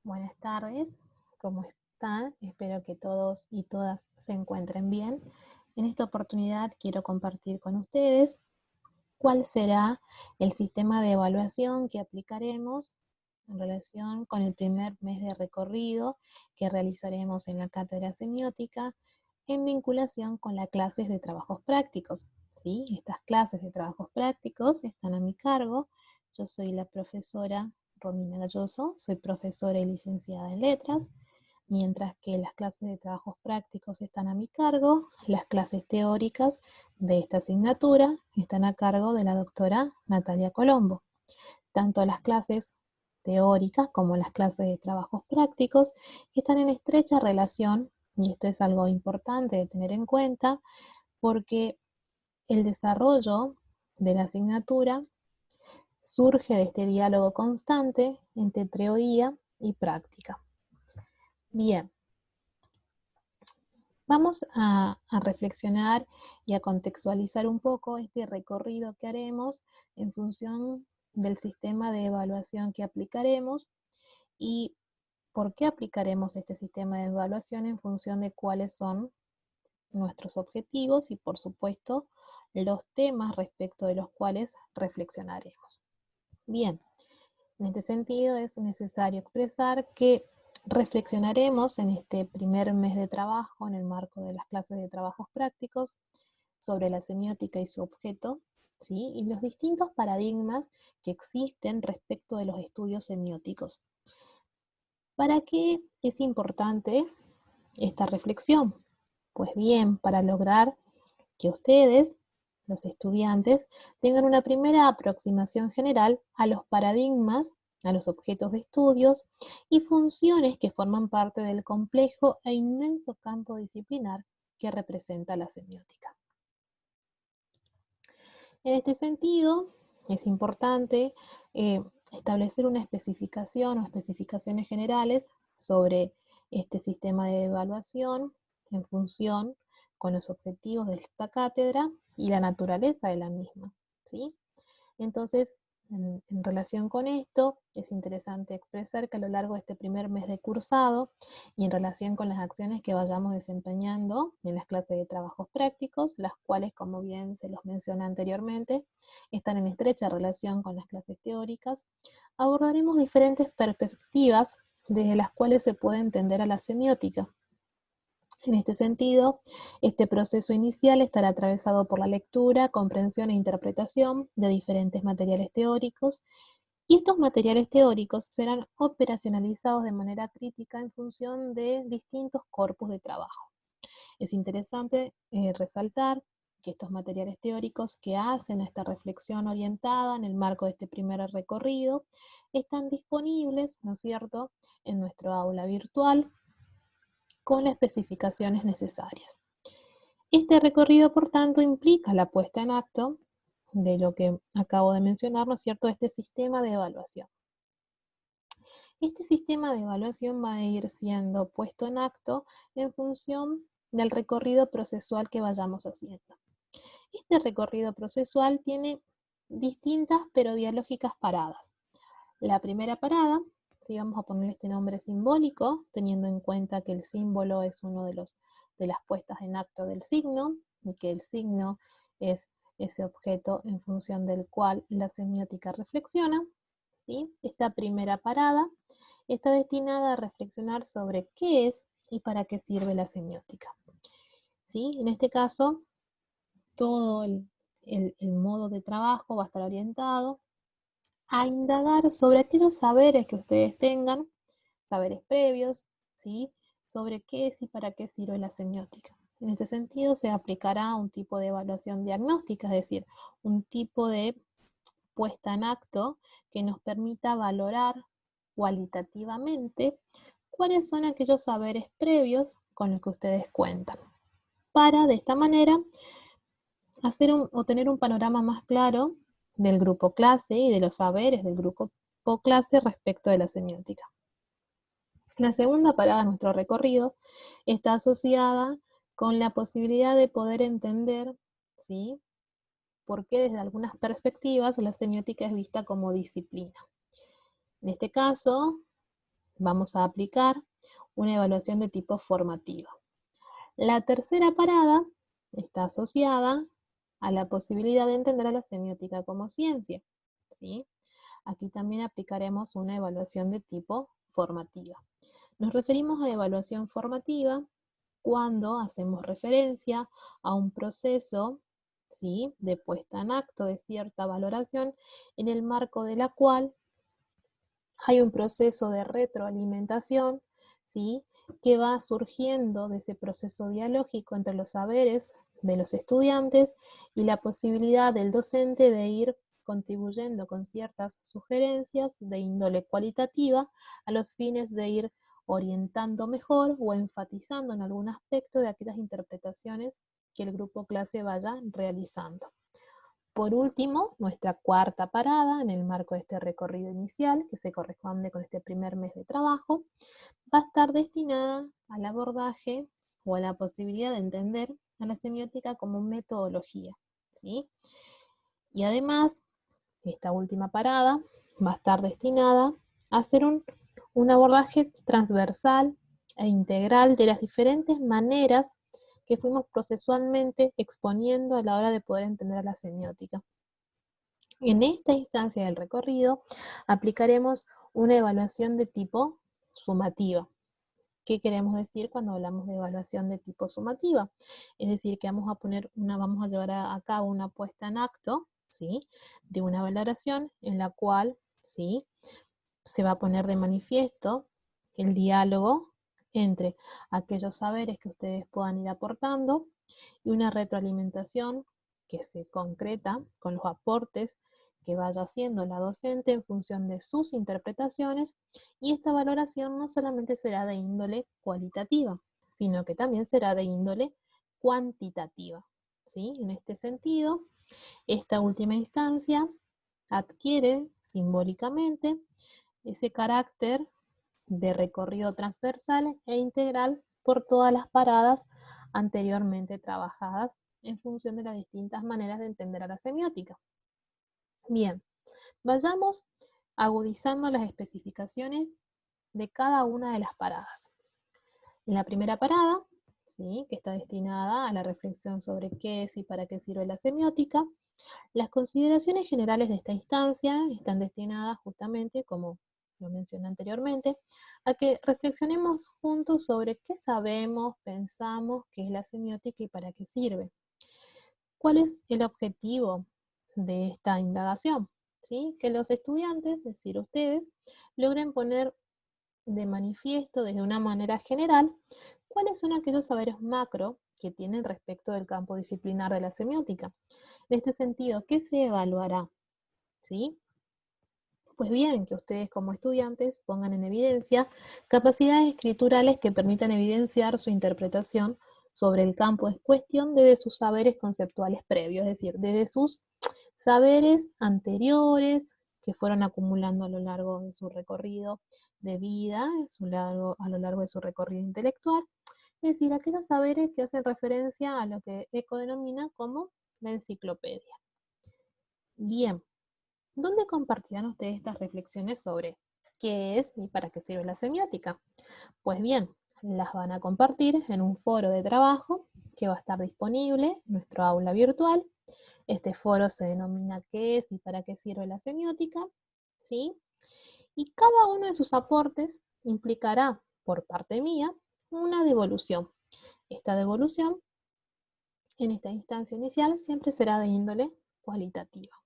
Buenas tardes, ¿cómo están? Espero que todos y todas se encuentren bien. En esta oportunidad quiero compartir con ustedes cuál será el sistema de evaluación que aplicaremos en relación con el primer mes de recorrido que realizaremos en la cátedra semiótica en vinculación con las clases de trabajos prácticos. ¿Sí? Estas clases de trabajos prácticos están a mi cargo. Yo soy la profesora Romina Galloso, soy profesora y licenciada en letras, mientras que las clases de trabajos prácticos están a mi cargo, las clases teóricas de esta asignatura están a cargo de la doctora Natalia Colombo. Tanto las clases teóricas como las clases de trabajos prácticos están en estrecha relación, y esto es algo importante de tener en cuenta, porque el desarrollo de la asignatura surge de este diálogo constante entre teoría y práctica. Bien, vamos a reflexionar y a contextualizar un poco este recorrido que haremos en función del sistema de evaluación que aplicaremos y por qué aplicaremos este sistema de evaluación en función de cuáles son nuestros objetivos y, por supuesto, los temas respecto de los cuales reflexionaremos. Bien, en este sentido es necesario expresar que reflexionaremos en este primer mes de trabajo, en el marco de las clases de trabajos prácticos, sobre la semiótica y su objeto, ¿sí? Y los distintos paradigmas que existen respecto de los estudios semióticos. ¿Para qué es importante esta reflexión? Pues bien, para lograr que ustedes, los estudiantes, tengan una primera aproximación general a los paradigmas, a los objetos de estudios y funciones que forman parte del complejo e inmenso campo disciplinar que representa la semiótica. En este sentido, es importante establecer una especificación o especificaciones generales sobre este sistema de evaluación en función con los objetivos de esta cátedra y la naturaleza de la misma, ¿sí? Entonces, en relación con esto, es interesante expresar que a lo largo de este primer mes de cursado y en relación con las acciones que vayamos desempeñando en las clases de trabajos prácticos, las cuales, como bien se los menciona anteriormente, están en estrecha relación con las clases teóricas, abordaremos diferentes perspectivas desde las cuales se puede entender a la semiótica. En este sentido, este proceso inicial estará atravesado por la lectura, comprensión e interpretación de diferentes materiales teóricos, y estos materiales teóricos serán operacionalizados de manera crítica en función de distintos corpus de trabajo. Es interesante resaltar que estos materiales teóricos que hacen esta reflexión orientada en el marco de este primer recorrido están disponibles, ¿no es cierto?, en nuestro aula virtual con las especificaciones necesarias. Este recorrido, por tanto, implica la puesta en acto de lo que acabo de mencionar, ¿no es cierto?, este sistema de evaluación. Este sistema de evaluación va a ir siendo puesto en acto en función del recorrido procesual que vayamos haciendo. Este recorrido procesual tiene distintas pero dialógicas paradas. La primera parada, si vamos a poner este nombre simbólico, teniendo en cuenta que el símbolo es uno de las puestas en acto del signo, y que el signo es ese objeto en función del cual la semiótica reflexiona, ¿sí? Esta primera parada está destinada a reflexionar sobre qué es y para qué sirve la semiótica, ¿sí? En este caso, todo el modo de trabajo va a estar orientado a indagar sobre aquellos saberes que ustedes tengan, saberes previos, ¿sí?, sobre qué es y para qué sirve la semiótica. En este sentido, se aplicará un tipo de evaluación diagnóstica, es decir, un tipo de puesta en acto que nos permita valorar cualitativamente cuáles son aquellos saberes previos con los que ustedes cuentan, para de esta manera tener un panorama más claro del grupo clase y de los saberes del grupo clase respecto de la semiótica. La segunda parada de nuestro recorrido está asociada con la posibilidad de poder entender, ¿sí?, por qué desde algunas perspectivas la semiótica es vista como disciplina. En este caso, vamos a aplicar una evaluación de tipo formativa. La tercera parada está asociada a la posibilidad de entender a la semiótica como ciencia, ¿sí? Aquí también aplicaremos una evaluación de tipo formativa. Nos referimos a evaluación formativa cuando hacemos referencia a un proceso, ¿sí?, de puesta en acto de cierta valoración en el marco de la cual hay un proceso de retroalimentación, ¿sí?, que va surgiendo de ese proceso dialógico entre los saberes de los estudiantes y la posibilidad del docente de ir contribuyendo con ciertas sugerencias de índole cualitativa a los fines de ir orientando mejor o enfatizando en algún aspecto de aquellas interpretaciones que el grupo clase vaya realizando. Por último, nuestra cuarta parada en el marco de este recorrido inicial, que se corresponde con este primer mes de trabajo, va a estar destinada al abordaje o a la posibilidad de entender a la semiótica como metodología, ¿sí? Y además, esta última parada va a estar destinada a hacer un abordaje transversal e integral de las diferentes maneras que fuimos procesualmente exponiendo a la hora de poder entender a la semiótica. En esta instancia del recorrido aplicaremos una evaluación de tipo sumativa. ¿Qué queremos decir cuando hablamos de evaluación de tipo sumativa? Es decir, que vamos a llevar a cabo una puesta en acto, ¿sí?, de una valoración en la cual, ¿sí?, se va a poner de manifiesto el diálogo entre aquellos saberes que ustedes puedan ir aportando y una retroalimentación que se concreta con los aportes que vaya haciendo la docente en función de sus interpretaciones, y esta valoración no solamente será de índole cualitativa, sino que también será de índole cuantitativa, ¿sí? En este sentido, esta última instancia adquiere simbólicamente ese carácter de recorrido transversal e integral por todas las paradas anteriormente trabajadas en función de las distintas maneras de entender a la semiótica. Bien, vayamos agudizando las especificaciones de cada una de las paradas. En la primera parada, ¿sí?, que está destinada a la reflexión sobre qué es y para qué sirve la semiótica, las consideraciones generales de esta instancia están destinadas justamente, como lo mencioné anteriormente, a que reflexionemos juntos sobre qué sabemos, pensamos que es la semiótica y para qué sirve. ¿Cuál es el objetivo de esta indagación? ¿Sí? Que los estudiantes, es decir, ustedes, logren poner de manifiesto desde una manera general cuáles son aquellos saberes macro que tienen respecto del campo disciplinar de la semiótica. En este sentido, ¿qué se evaluará? ¿Sí? Pues bien, que ustedes como estudiantes pongan en evidencia capacidades escriturales que permitan evidenciar su interpretación sobre el campo de cuestión desde sus saberes conceptuales previos, es decir, desde sus saberes anteriores que fueron acumulando a lo largo de su recorrido de vida, a lo largo de su recorrido intelectual, es decir, aquellos saberes que hacen referencia a lo que Eco denomina como la enciclopedia. Bien, ¿dónde compartirán ustedes estas reflexiones sobre qué es y para qué sirve la semiótica? Pues bien, las van a compartir en un foro de trabajo que va a estar disponible en nuestro aula virtual. Este foro se denomina ¿qué es y para qué sirve la semiótica? ¿Sí? Y cada uno de sus aportes implicará, por parte mía, una devolución. Esta devolución, en esta instancia inicial, siempre será de índole cualitativa.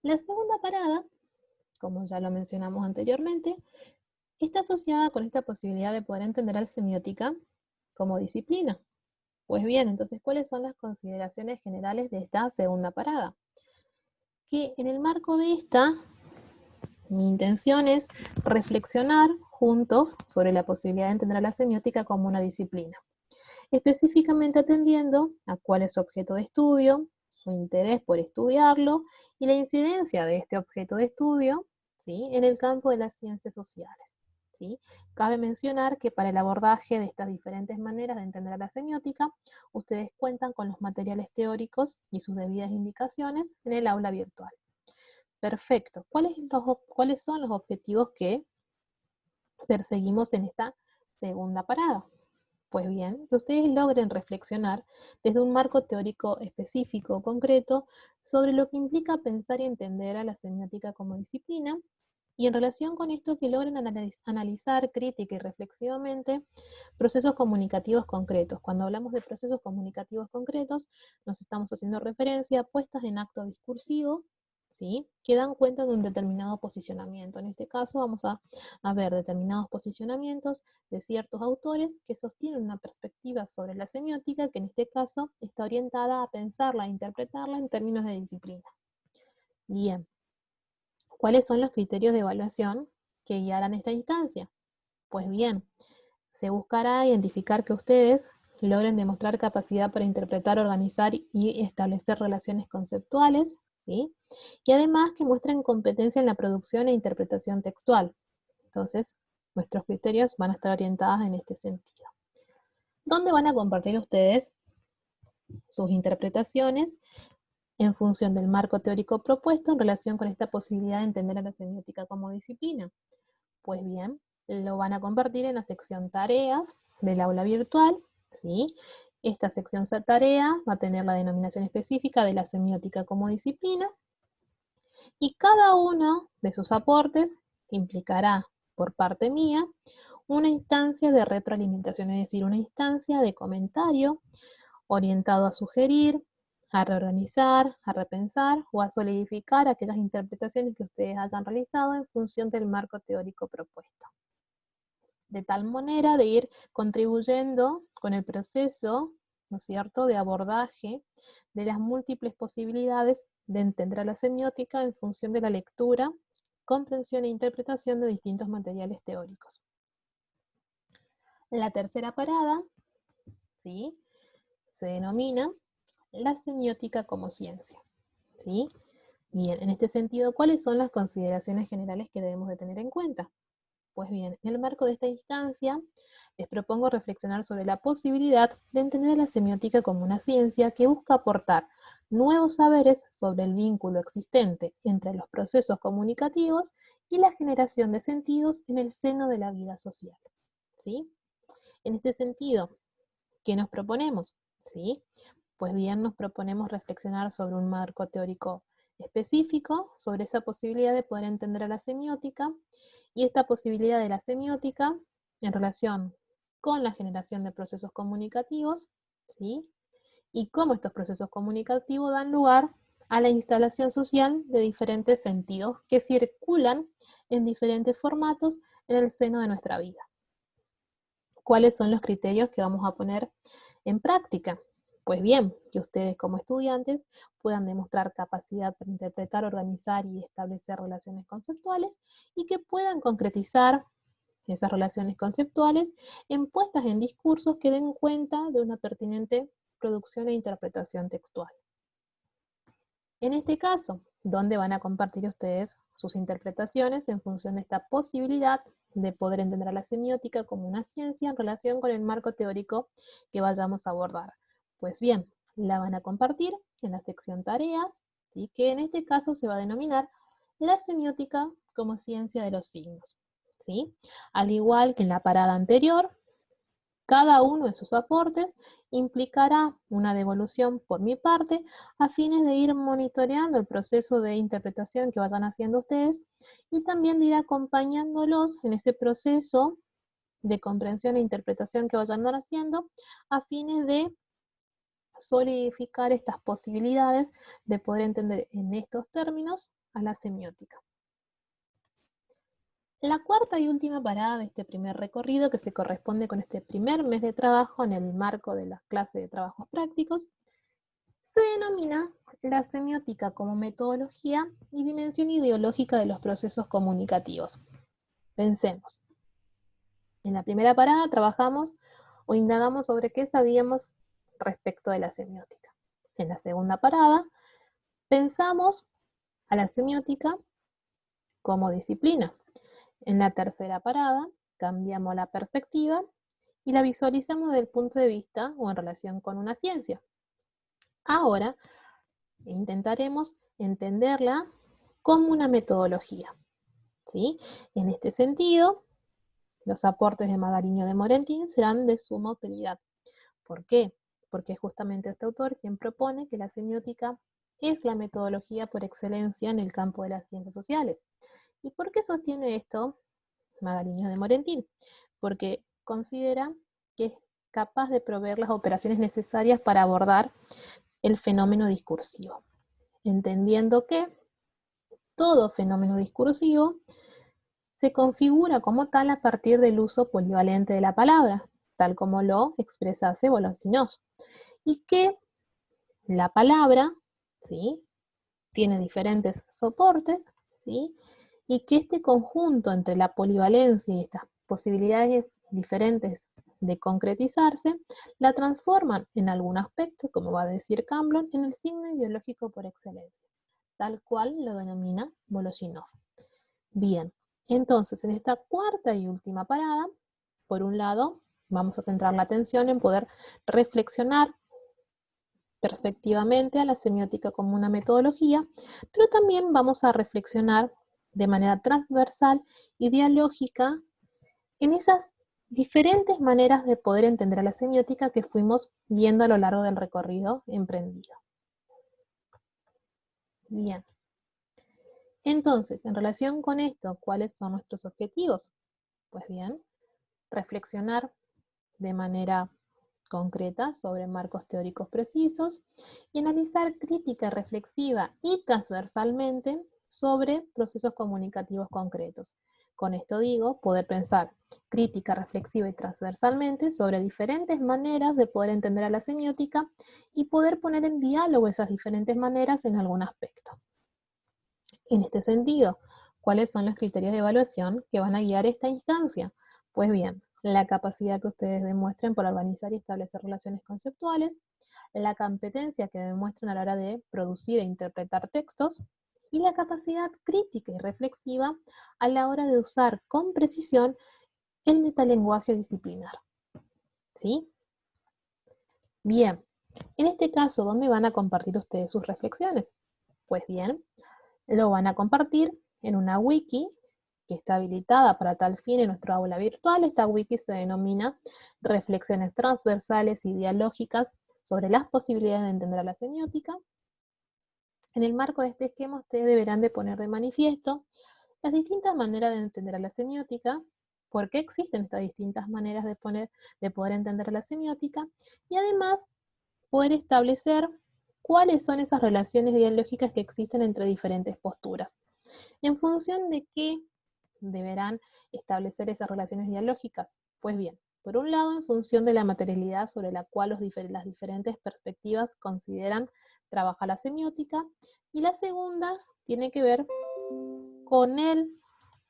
La segunda parada, como ya lo mencionamos anteriormente, está asociada con esta posibilidad de poder entender a la semiótica como disciplina. Pues bien, entonces, ¿cuáles son las consideraciones generales de esta segunda parada? Que en el marco de esta, mi intención es reflexionar juntos sobre la posibilidad de entender a la semiótica como una disciplina, específicamente atendiendo a cuál es su objeto de estudio, su interés por estudiarlo y la incidencia de este objeto de estudio, ¿sí?, en el campo de las ciencias sociales. ¿Sí? Cabe mencionar que para el abordaje de estas diferentes maneras de entender a la semiótica, ustedes cuentan con los materiales teóricos y sus debidas indicaciones en el aula virtual. Perfecto. ¿Cuáles son los objetivos que perseguimos en esta segunda parada? Pues bien, que ustedes logren reflexionar desde un marco teórico específico, concreto, sobre lo que implica pensar y entender a la semiótica como disciplina, y en relación con esto que logren analizar crítica y reflexivamente procesos comunicativos concretos. Cuando hablamos de procesos comunicativos concretos, nos estamos haciendo referencia a puestas en acto discursivo, ¿sí?, que dan cuenta de un determinado posicionamiento. En este caso vamos a ver determinados posicionamientos de ciertos autores que sostienen una perspectiva sobre la semiótica que en este caso está orientada a pensarla e interpretarla en términos de disciplina. Bien, ¿cuáles son los criterios de evaluación que guiarán esta instancia? Pues bien, se buscará identificar que ustedes logren demostrar capacidad para interpretar, organizar y establecer relaciones conceptuales, ¿sí?, y además que muestren competencia en la producción e interpretación textual. Entonces, nuestros criterios van a estar orientados en este sentido. ¿Dónde van a compartir ustedes sus interpretaciones en función del marco teórico propuesto en relación con esta posibilidad de entender a la semiótica como disciplina? Pues bien, lo van a compartir en la sección tareas del aula virtual, ¿sí? Esta sección tareas va a tener la denominación específica de la semiótica como disciplina, y cada uno de sus aportes implicará, por parte mía, una instancia de retroalimentación, es decir, una instancia de comentario orientado a sugerir, a reorganizar, a repensar o a solidificar aquellas interpretaciones que ustedes hayan realizado en función del marco teórico propuesto. De tal manera de ir contribuyendo con el proceso, ¿no es cierto?, de abordaje de las múltiples posibilidades de entender a la semiótica en función de la lectura, comprensión e interpretación de distintos materiales teóricos. La tercera parada, ¿sí?, se denomina la semiótica como ciencia, ¿sí? Bien, en este sentido, ¿cuáles son las consideraciones generales que debemos de tener en cuenta? Pues bien, en el marco de esta instancia, les propongo reflexionar sobre la posibilidad de entender a la semiótica como una ciencia que busca aportar nuevos saberes sobre el vínculo existente entre los procesos comunicativos y la generación de sentidos en el seno de la vida social, ¿sí? En este sentido, ¿qué nos proponemos? ¿Sí? Pues bien, nos proponemos reflexionar sobre un marco teórico específico, sobre esa posibilidad de poder entender a la semiótica, y esta posibilidad de la semiótica en relación con la generación de procesos comunicativos, ¿sí?, y cómo estos procesos comunicativos dan lugar a la instalación social de diferentes sentidos que circulan en diferentes formatos en el seno de nuestra vida. ¿Cuáles son los criterios que vamos a poner en práctica? Pues bien, que ustedes como estudiantes puedan demostrar capacidad para interpretar, organizar y establecer relaciones conceptuales, y que puedan concretizar esas relaciones conceptuales en puestas en discursos que den cuenta de una pertinente producción e interpretación textual. En este caso, ¿dónde van a compartir ustedes sus interpretaciones en función de esta posibilidad de poder entender a la semiótica como una ciencia en relación con el marco teórico que vayamos a abordar? Pues bien, la van a compartir en la sección tareas, ¿sí?, que en este caso se va a denominar la semiótica como ciencia de los signos, ¿sí? Al igual que en la parada anterior, cada uno de sus aportes implicará una devolución por mi parte a fines de ir monitoreando el proceso de interpretación que vayan haciendo ustedes, y también de ir acompañándolos en ese proceso de comprensión e interpretación que vayan haciendo a fines de solidificar estas posibilidades de poder entender en estos términos a la semiótica. La cuarta y última parada de este primer recorrido, que se corresponde con este primer mes de trabajo en el marco de las clases de trabajos prácticos, se denomina la semiótica como metodología y dimensión ideológica de los procesos comunicativos. Pensemos. En la primera parada trabajamos o indagamos sobre qué sabíamos respecto de la semiótica. En la segunda parada pensamos a la semiótica como disciplina. En la tercera parada, cambiamos la perspectiva y la visualizamos desde el punto de vista o en relación con una ciencia. Ahora, intentaremos entenderla como una metodología, ¿sí? En este sentido, Los aportes de Magariño de Morentín serán de suma utilidad. ¿Por qué? Porque es justamente este autor quien propone que la semiótica es la metodología por excelencia en el campo de las ciencias sociales. ¿Y por qué sostiene esto Magariño de Morentín? Porque considera que es capaz de proveer las operaciones necesarias para abordar el fenómeno discursivo, entendiendo que todo fenómeno discursivo se configura como tal a partir del uso polivalente de la palabra, tal como lo expresase Bolosinos, y que la palabra, ¿sí?, tiene diferentes soportes, ¿sí?, y que este conjunto entre la polivalencia y estas posibilidades diferentes de concretizarse, la transforman en algún aspecto, como va a decir Camblon, en el signo ideológico por excelencia, tal cual lo denomina Voloshínov. Bien, entonces en esta cuarta y última parada, por un lado, vamos a centrar la atención en poder reflexionar perspectivamente a la semiótica como una metodología, pero también vamos a reflexionar de manera transversal y dialógica en esas diferentes maneras de poder entender a la semiótica que fuimos viendo a lo largo del recorrido emprendido. Bien. Entonces, en relación con esto, ¿cuáles son nuestros objetivos? Pues bien, reflexionar de manera concreta sobre marcos teóricos precisos y analizar crítica reflexiva y transversalmente sobre procesos comunicativos concretos. Con esto digo, poder pensar crítica reflexiva y transversalmente sobre diferentes maneras de poder entender a la semiótica y poder poner en diálogo esas diferentes maneras en algún aspecto. En este sentido, ¿cuáles son los criterios de evaluación que van a guiar esta instancia? Pues bien, la capacidad que ustedes demuestren por organizar y establecer relaciones conceptuales, la competencia que demuestren a la hora de producir e interpretar textos, y la capacidad crítica y reflexiva a la hora de usar con precisión el metalenguaje disciplinar. ¿Sí? Bien, en este caso, ¿dónde van a compartir ustedes sus reflexiones? Pues bien, lo van a compartir en una wiki que está habilitada para tal fin en nuestro aula virtual. Esta wiki se denomina Reflexiones transversales y dialógicas sobre las posibilidades de entender a la semiótica. En el marco de este esquema, ustedes deberán de poner de manifiesto las distintas maneras de entender a la semiótica, por qué existen estas distintas maneras de poder entender a la semiótica, y además poder establecer cuáles son esas relaciones dialógicas que existen entre diferentes posturas. ¿En función de qué deberán establecer esas relaciones dialógicas? Pues bien, por un lado, en función de la materialidad sobre la cual las diferentes perspectivas consideran trabajar la semiótica, y la segunda tiene que ver con el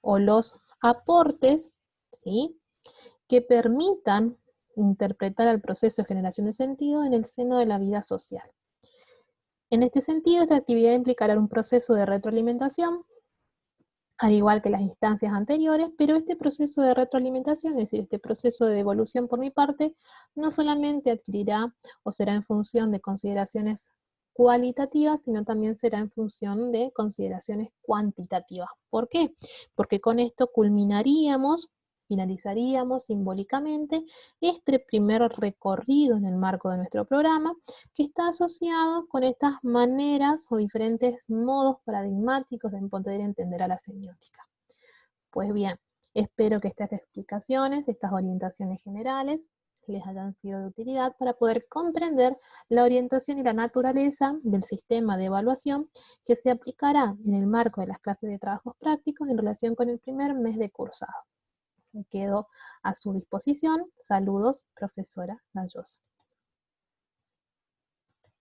o los aportes, ¿sí?, que permitan interpretar el proceso de generación de sentido en el seno de la vida social. En este sentido, esta actividad implicará un proceso de retroalimentación, al igual que las instancias anteriores, pero este proceso de retroalimentación, es decir, este proceso de devolución por mi parte, no solamente adquirirá o será en función de consideraciones cualitativas, sino también será en función de consideraciones cuantitativas. ¿Por qué? Porque con esto finalizaríamos simbólicamente este primer recorrido en el marco de nuestro programa, que está asociado con estas maneras o diferentes modos paradigmáticos de poder entender a la semiótica. Pues bien, espero que estas explicaciones, estas orientaciones generales, les hayan sido de utilidad para poder comprender la orientación y la naturaleza del sistema de evaluación que se aplicará en el marco de las clases de trabajos prácticos en relación con el primer mes de cursado. Quedo a su disposición. Saludos, profesora Galloso.